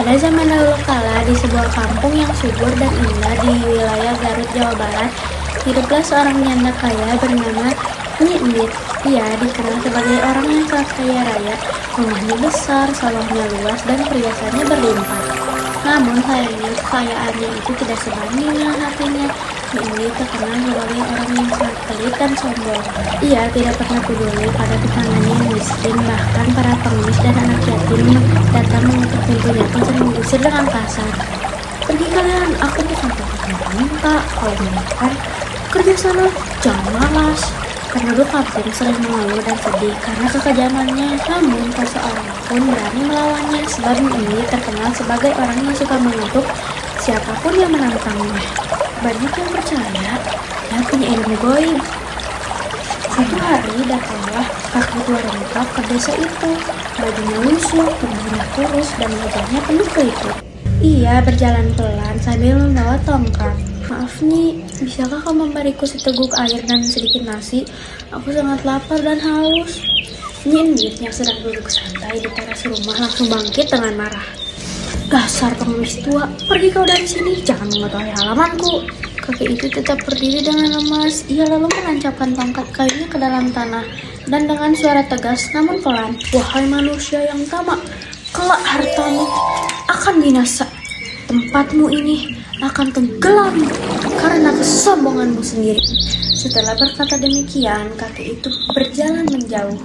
Pada zaman dahulu kala, di sebuah kampung yang subur dan indah di wilayah Garut, Jawa Barat, hiduplah seorang janda kaya bernama Nyi Endit. Ia dikenal sebagai orang yang sangat kaya raya, rumahnya besar, sawahnya luas, dan perhiasannya berlimpah. Namun sayangnya kekayaannya itu tidak sebanding dengan hatinya. Nyi Endit terkenal sebagai orang yang sangat pelit dan sombong. Ia tidak pernah peduli pada tetangganya yang miskin, bahkan para pengemis dan anak yatim datang mengetuk pintunya pun sering mengusir dengan kasar. Pergi kalian, aku bukan takut minta, kalau makan kerja sana, jangan malas. Penduduk kampung sering mengeluh dan sedih karena kekejamannya, namun tak seorang pun berani melawannya sebab ini terkenal sebagai orang yang suka mengutuk siapapun yang menantangnya. Banyak yang percaya dia punya ilmu gaib. Suatu hari datanglah kakek tua rengkap ke desa itu. Bajunya lusuh, tubuhnya kurus, dan wajahnya penuh keriput. Ia berjalan pelan sambil membawa tongkat. Maaf Nyi, bisakah kau memberiku seteguk air dan sedikit nasi? Aku sangat lapar dan haus. Nyi Endit yang sedang duduk santai di teras rumah langsung bangkit dengan marah. Dasar pengemis tua, pergi kau dari sini, jangan mengotori halamanku. Kakek itu tetap berdiri dengan lemas. Ia lalu menancapkan tongkat kayunya ke dalam tanah dan dengan suara tegas namun pelan, wahai manusia yang tamak, kelak hartamu akan binasa. Tempatmu ini akan tenggelam karena kesombonganmu sendiri. Setelah berkata demikian, kakek itu berjalan menjauh.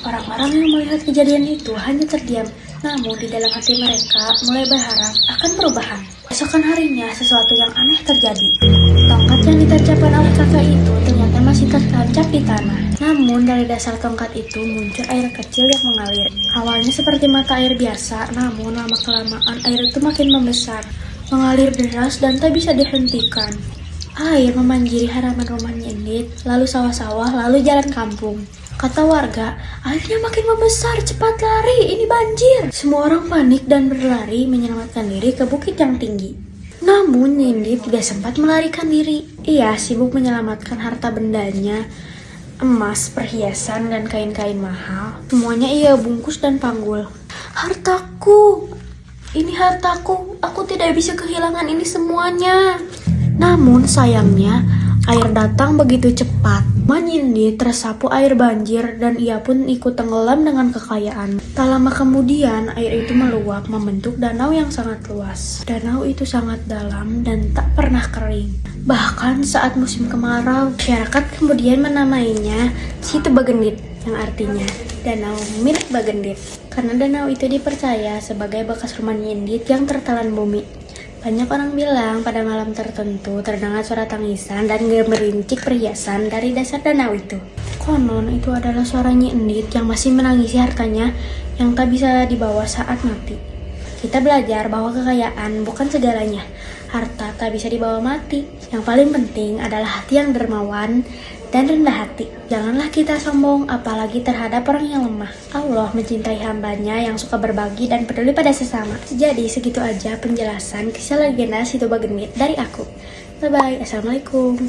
Orang-orang yang melihat kejadian itu hanya terdiam, namun di dalam hati mereka mulai berharap akan perubahan. Esokan harinya sesuatu yang aneh terjadi. Tongkat yang ditancapkan oleh kakek itu ternyata masih tertancap di tanah. Namun dari dasar tongkat itu muncul air kecil yang mengalir. Awalnya seperti mata air biasa, namun lama-kelamaan air itu makin membesar, mengalir deras dan tak bisa dihentikan. Air memanjiri halaman rumah Nyi Endit, lalu sawah-sawah, lalu jalan kampung. Kata warga, airnya makin membesar, cepat lari, ini banjir. Semua orang panik dan berlari menyelamatkan diri ke bukit yang tinggi. Namun Nyi Endit tidak sempat melarikan diri. Ia sibuk menyelamatkan harta bendanya, emas, perhiasan, dan kain-kain mahal. Semuanya ia bungkus dan panggul. Hartaku, ini hartaku, aku tidak bisa kehilangan ini semuanya. Namun sayangnya, air datang begitu cepat. Nyi Endit tersapu air banjir dan ia pun ikut tenggelam dengan kekayaan. Tak lama kemudian, air itu meluap membentuk danau yang sangat luas. Danau itu sangat dalam dan tak pernah kering. Bahkan saat musim kemarau, masyarakat kemudian menamainya Situ Bagendit, yang artinya danau milik Bagendit. Karena danau itu dipercaya sebagai bekas rumah Nyi Endit yang tertelan bumi. Banyak orang bilang pada malam tertentu terdengar suara tangisan dan gemerincik perhiasan dari dasar danau itu. Konon itu adalah suara Nyi Endit yang masih menangisi hartanya yang tak bisa dibawa saat mati. Kita belajar bahwa kekayaan bukan segalanya. Harta tak bisa dibawa mati. Yang paling penting adalah hati yang dermawan dan rendah hati. Janganlah kita sombong, apalagi terhadap orang yang lemah. Allah mencintai hambanya yang suka berbagi dan peduli pada sesama. Jadi segitu aja penjelasan kisah legenda Situ Bagendit dari aku. Bye-bye, assalamualaikum.